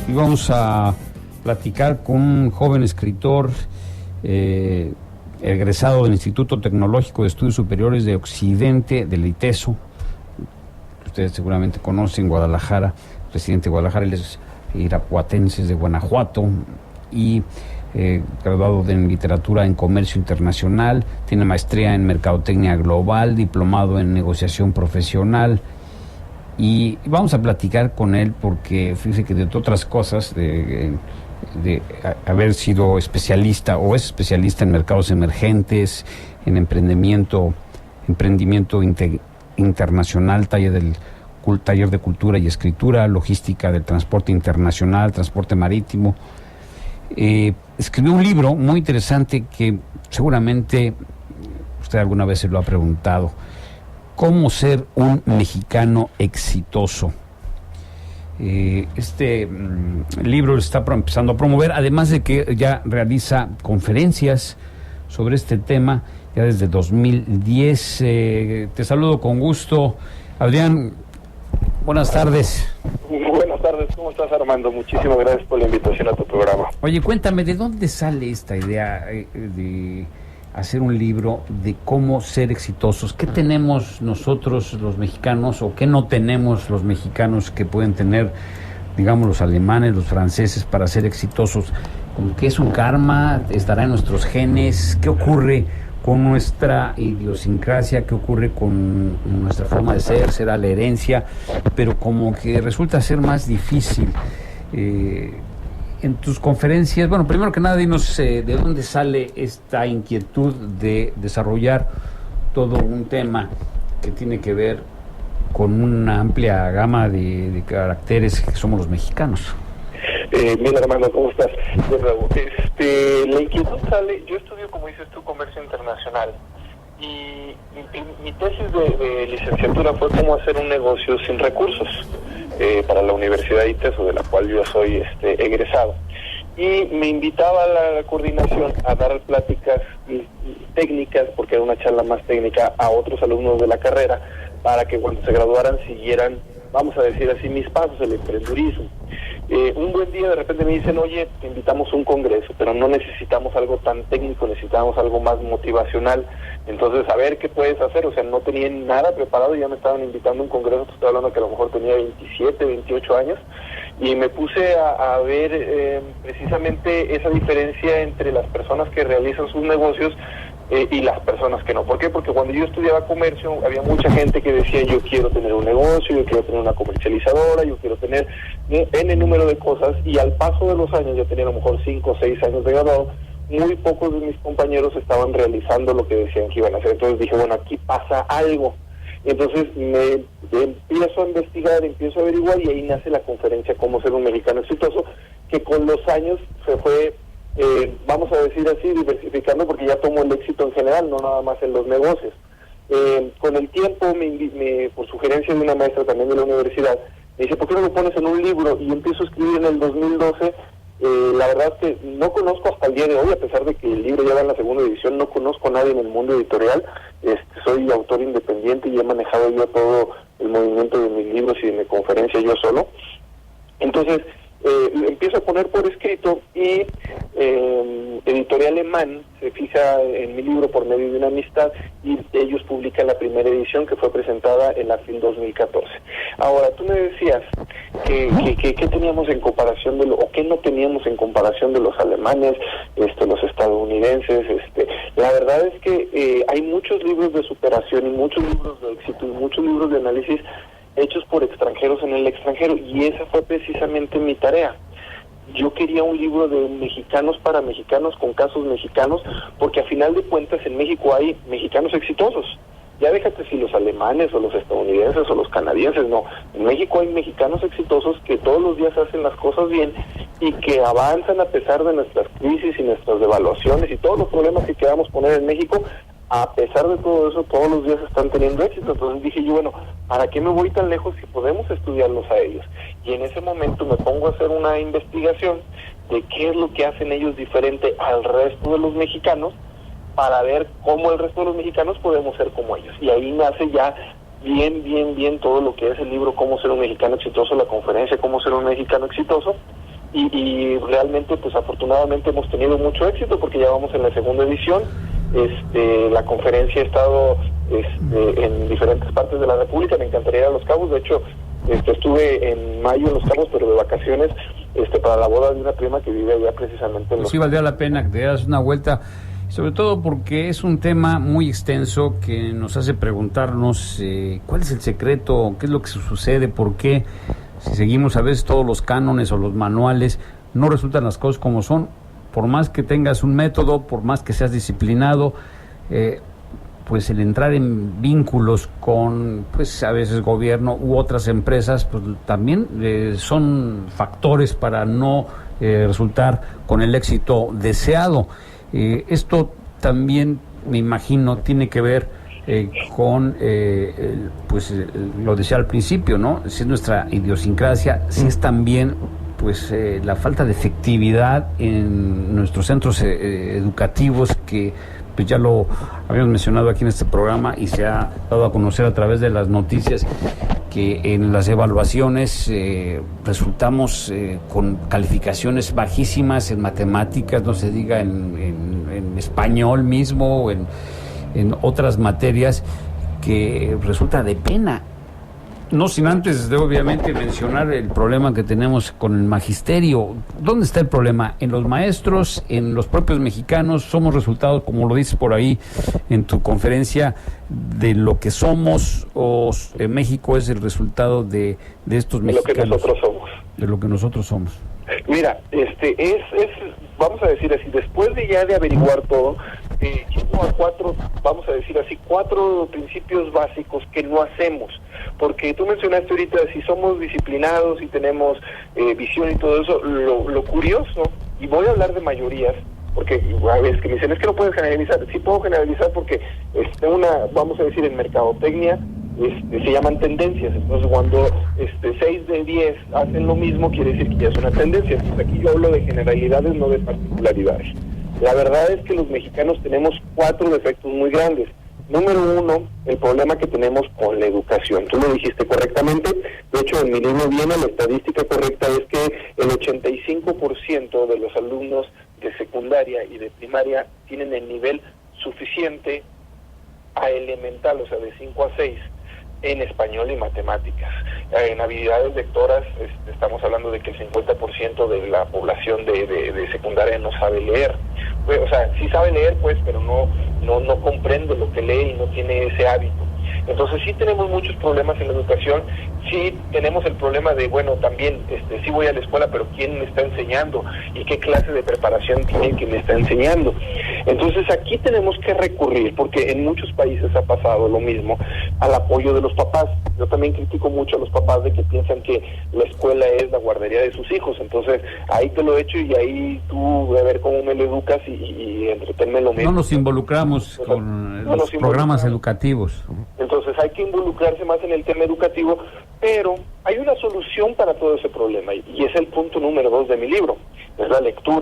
y vamos a platicar con un joven escritor egresado del Instituto Tecnológico de Estudios Superiores de Occidente, del ITESO. Ustedes seguramente conocen Guadalajara, presidente de Guadalajara, él es irapuatense de Guanajuato y graduado en literatura en comercio internacional, tiene maestría en mercadotecnia global, diplomado en negociación profesional. Y vamos a platicar con él porque fíjese que de otras cosas, de haber sido especialista o es especialista en mercados emergentes, en emprendimiento internacional, taller de cultura y escritura, logística del transporte internacional, transporte marítimo. Escribió un libro muy interesante que seguramente usted alguna vez se lo ha preguntado: ¿cómo ser un mexicano exitoso? Este libro lo está empezando a promover, además de que ya realiza conferencias sobre este tema ya desde 2010. Te saludo con gusto, Adrián. Buenas tardes. Buenas tardes, ¿cómo estás, Armando? Muchísimas gracias por la invitación a tu programa. Oye, cuéntame, ¿de dónde sale esta idea de hacer un libro de cómo ser exitosos? ¿Qué tenemos nosotros los mexicanos o qué no tenemos los mexicanos que pueden tener, digamos, los alemanes, los franceses para ser exitosos? ¿Con qué es un karma? ¿Estará en nuestros genes? ¿Qué ocurre con nuestra idiosincrasia? ¿Qué ocurre con nuestra forma de ser? ¿Será la herencia? Pero como que resulta ser más difícil. En tus conferencias, bueno, primero que nada, dinos de dónde sale esta inquietud de desarrollar todo un tema que tiene que ver con una amplia gama de caracteres que somos los mexicanos. Mira, hermano, ¿cómo estás? De nuevo, la inquietud sale, yo estudio, como dices tú, comercio internacional, y mi tesis de licenciatura fue cómo hacer un negocio sin recursos para la Universidad ITESO, de la cual yo soy egresado. Y me invitaba a la coordinación a dar pláticas técnicas, porque era una charla más técnica, a otros alumnos de la carrera, para que cuando se graduaran siguieran, vamos a decir así, mis pasos, el emprendurismo. Un buen día de repente me dicen: oye, te invitamos a un congreso, pero no necesitamos algo tan técnico, necesitamos algo más motivacional. Entonces, a ver qué puedes hacer. O sea, no tenía nada preparado, ya me estaban invitando a un congreso, te estoy hablando que a lo mejor tenía 27, 28 años, y me puse a ver precisamente esa diferencia entre las personas que realizan sus negocios y las personas que no. ¿Por qué? Porque cuando yo estudiaba comercio había mucha gente que decía: yo quiero tener un negocio, yo quiero tener una comercializadora, yo quiero tener N número de cosas, y al paso de los años, yo tenía a lo mejor 5 o 6 años de graduado, muy pocos de mis compañeros estaban realizando lo que decían que iban a hacer. Entonces dije: bueno, aquí pasa algo. Entonces me empiezo a investigar, empiezo a averiguar, y ahí nace la conferencia Cómo ser un mexicano exitoso, que con los años se fue vamos a decir así, diversificando, porque ya tomo el éxito en general, no nada más en los negocios. Con el tiempo, por sugerencia de una maestra también de la universidad, me dice: ¿por qué no lo pones en un libro? Y empiezo a escribir en el 2012. La verdad es que no conozco hasta el día de hoy, a pesar de que el libro ya va en la segunda edición, no conozco a nadie en el mundo editorial. Soy autor independiente y he manejado yo todo el movimiento de mis libros y de mi conferencia yo solo. Entonces, empiezo a poner por escrito, y Editorial Alemán se fija en mi libro por medio de una amistad, y ellos publican la primera edición, que fue presentada en la FIL 2014. Ahora, tú me decías que teníamos en comparación o qué no teníamos en comparación de los alemanes, los estadounidenses. La verdad es que hay muchos libros de superación y muchos libros de éxito y muchos libros de análisis hechos por extranjeros en el extranjero, y esa fue precisamente mi tarea. Yo quería un libro de mexicanos para mexicanos, con casos mexicanos, porque a final de cuentas en México hay mexicanos exitosos. Ya déjate si los alemanes o los estadounidenses o los canadienses, no. En México hay mexicanos exitosos que todos los días hacen las cosas bien y que avanzan a pesar de nuestras crisis y nuestras devaluaciones y todos los problemas que queramos poner en México. A pesar de todo eso, todos los días están teniendo éxito. Entonces dije yo: bueno, ¿para qué me voy tan lejos si podemos estudiarlos a ellos? Y en ese momento me pongo a hacer una investigación de qué es lo que hacen ellos diferente al resto de los mexicanos, para ver cómo el resto de los mexicanos podemos ser como ellos. Y ahí nace ya bien todo lo que es el libro Cómo ser un mexicano exitoso, la conferencia Cómo ser un mexicano exitoso, y realmente pues afortunadamente hemos tenido mucho éxito porque ya vamos en la segunda edición. La conferencia ha estado en diferentes partes de la República. Me encantaría ir a Los Cabos. De hecho, estuve en mayo en Los Cabos, pero de vacaciones, para la boda de una prima que vive allá precisamente en Los Sí, valdría la pena que te das una vuelta, sobre todo porque es un tema muy extenso que nos hace preguntarnos cuál es el secreto, qué es lo que sucede, por qué, si seguimos a veces todos los cánones o los manuales, no resultan las cosas como son. Por más que tengas un método, por más que seas disciplinado, pues el entrar en vínculos con, pues a veces gobierno u otras empresas, pues también son factores para no resultar con el éxito deseado. Esto también, me imagino, tiene que ver con, lo decía al principio, ¿no? Si es nuestra idiosincrasia, si es también pues la falta de efectividad en nuestros centros educativos, que pues ya lo habíamos mencionado aquí en este programa y se ha dado a conocer a través de las noticias, que en las evaluaciones resultamos con calificaciones bajísimas en matemáticas, no se diga en español mismo o en otras materias, que resulta de pena. No sin antes de obviamente mencionar el problema que tenemos con el magisterio. ¿Dónde está el problema? ¿En los maestros? ¿En los propios mexicanos? ¿Somos resultados, como lo dices por ahí en tu conferencia, de lo que somos, o México es el resultado de estos mexicanos? De lo que nosotros somos. De lo que nosotros somos. Mira, vamos a decir así, después de averiguar todo, llego a cuatro principios básicos que no hacemos. Porque tú mencionaste ahorita, si somos disciplinados y tenemos visión y todo eso, lo curioso, y voy a hablar de mayorías, porque a veces que me dicen, es que no puedes generalizar. Sí puedo generalizar porque vamos a decir, en mercadotecnia se llaman tendencias. Entonces cuando 6 de 10 hacen lo mismo, quiere decir que ya es una tendencia. Entonces aquí yo hablo de generalidades, no de particularidades. La verdad es que los mexicanos tenemos 4 defectos muy grandes. Número 1, el problema que tenemos con la educación. Tú lo dijiste correctamente. De hecho, en mi libro viene la estadística correcta, es que el 85% de los alumnos de secundaria y de primaria tienen el nivel suficiente a elemental, o sea, de 5 a 6, en español y matemáticas. En habilidades lectoras, estamos hablando de que el 50% de la población de secundaria no sabe leer. Pues, o sea, sí sabe leer, pues, pero no comprende lo que lee y no tiene ese hábito. Entonces sí tenemos muchos problemas en la educación. Sí tenemos el problema de, bueno, también sí voy a la escuela, pero ¿quién me está enseñando? ¿Y qué clase de preparación tiene que me está enseñando? Entonces aquí tenemos que recurrir, porque en muchos países ha pasado lo mismo, al apoyo de los papás. Yo también critico mucho a los papás de que piensan que la escuela es la guardería de sus hijos. Entonces ahí te lo he hecho y ahí tú a ver cómo me lo educas y entretenme lo mismo. No nos involucramos con los programas educativos. Entonces hay que involucrarse más en el tema educativo, pero hay una solución para todo ese problema y es el punto número 2 de mi libro, es la lectura.